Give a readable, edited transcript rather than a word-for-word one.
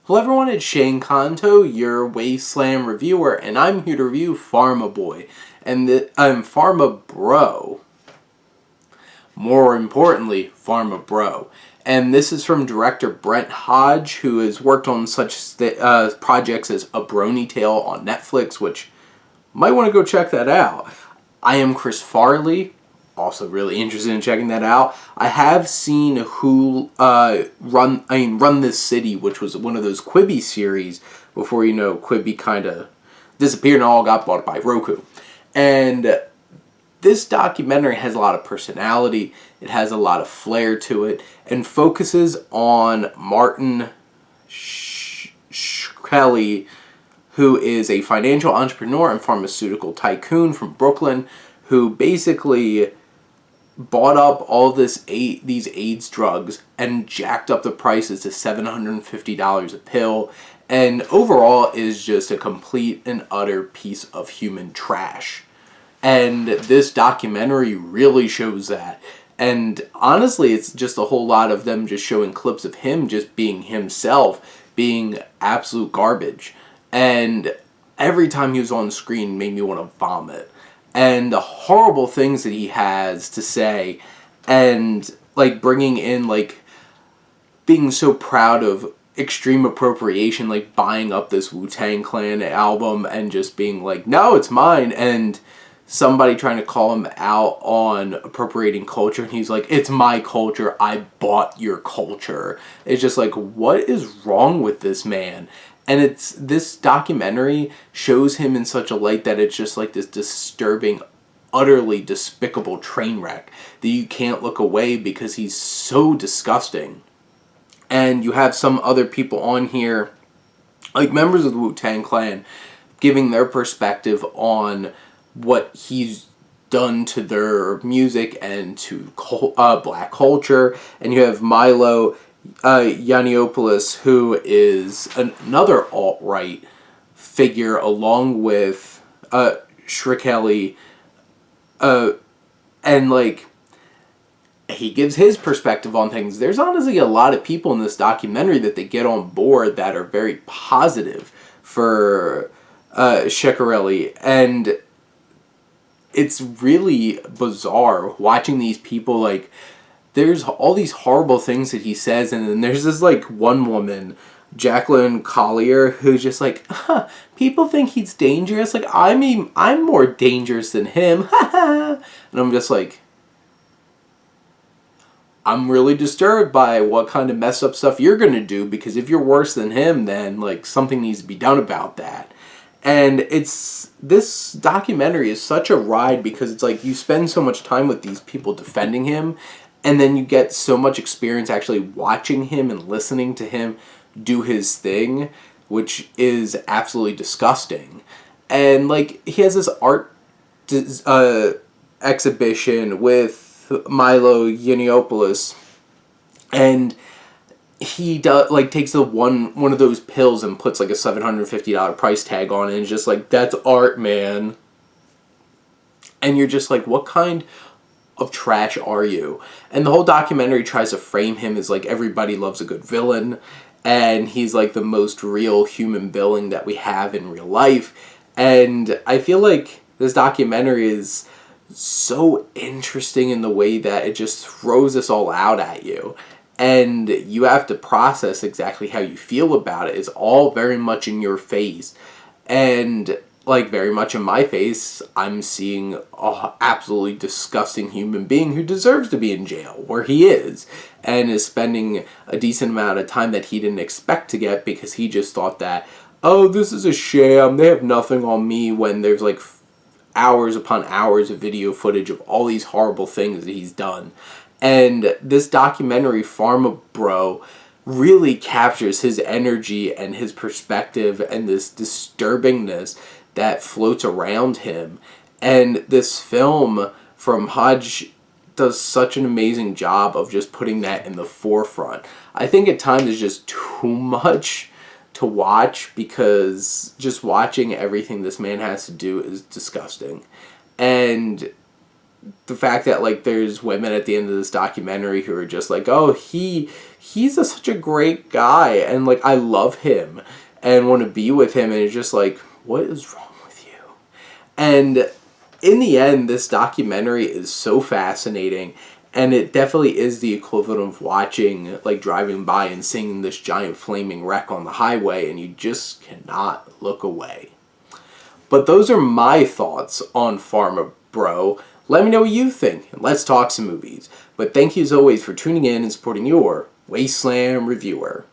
Hello everyone, it's Shane Kanto, your Wasteland reviewer, and I'm here to review Pharma Boy. I'm Pharma Bro. More importantly, Pharma Bro. And this is from director Brent Hodge, who has worked on such projects as A Brony Tale on Netflix, which might want to go check that out. I am Chris Farley, also really interested in checking that out. I have seen Run This City, which was one of those Quibi series before, Quibi kind of disappeared and all got bought by Roku. And this documentary has a lot of personality, it has a lot of flair to it, and focuses on Martin Shkreli, who is a financial entrepreneur and pharmaceutical tycoon from Brooklyn, who basically bought up all these AIDS drugs and jacked up the prices to $750 a pill, and overall is just a complete and utter piece of human trash. And this documentary really shows that. And honestly, it's just a whole lot of them just showing clips of him just being himself, being absolute garbage. And every time he was on screen made me want to vomit. And the horrible things that he has to say, and bringing in being so proud of extreme appropriation, buying up this Wu-Tang Clan album and just being like, no, it's mine, and somebody trying to call him out on appropriating culture, and he's like, it's my culture, I bought your culture. It's just like, what is wrong with this man? And this documentary shows him in such a light that it's just like this disturbing, utterly despicable train wreck that you can't look away because he's so disgusting. And you have some other people on here, like members of the Wu-Tang Clan, giving their perspective on what he's done to their music and to black culture. And you have Milo Yiannopoulos, who is another alt-right figure, along with Shkreli, and he gives his perspective on things. There's honestly a lot of people in this documentary that they get on board that are very positive for Shkreli, and it's really bizarre watching these people. There's all these horrible things that he says, and then there's this one woman, Jacqueline Collier, who's just like, people think he's dangerous. I'm more dangerous than him. And I'm just like, I'm really disturbed by what kind of messed up stuff you're gonna do, because if you're worse than him, then something needs to be done about that. And this documentary is such a ride, because it's you spend so much time with these people defending him, and then you get so much experience actually watching him and listening to him do his thing, which is absolutely disgusting. And he has this art exhibition with Milo Yiannopoulos, and he takes the one of those pills and puts a $750 price tag on it, and it's just that's art, man. And you're just what kind of trash are you? And the whole documentary tries to frame him as everybody loves a good villain, and he's the most real human villain that we have in real life. And I feel this documentary is so interesting in the way that it just throws this all out at you, and you have to process exactly how you feel about it. It's all very much in your face, and very much in my face, I'm seeing an absolutely disgusting human being who deserves to be in jail, where he is, and is spending a decent amount of time that he didn't expect to get, because he just thought that, oh, this is a sham, they have nothing on me, when there's hours upon hours of video footage of all these horrible things that he's done. And this documentary, Pharma Bro, really captures his energy and his perspective and this disturbingness that floats around him. And this film from Hodge does such an amazing job of just putting that in the forefront. I think at times it's just too much to watch, because just watching everything this man has to do is disgusting. And the fact that like there's women at the end of this documentary who are just like, oh, he's such a great guy, and like I love him and want to be with him, and it's just like, what is wrong with you? And in the end, this documentary is so fascinating, and it definitely is the equivalent of watching, like driving by and seeing this giant flaming wreck on the highway, and you just cannot look away. But those are my thoughts on Pharma Bro. Let me know what you think, and let's talk some movies. But thank you as always for tuning in and supporting your Wasteland reviewer.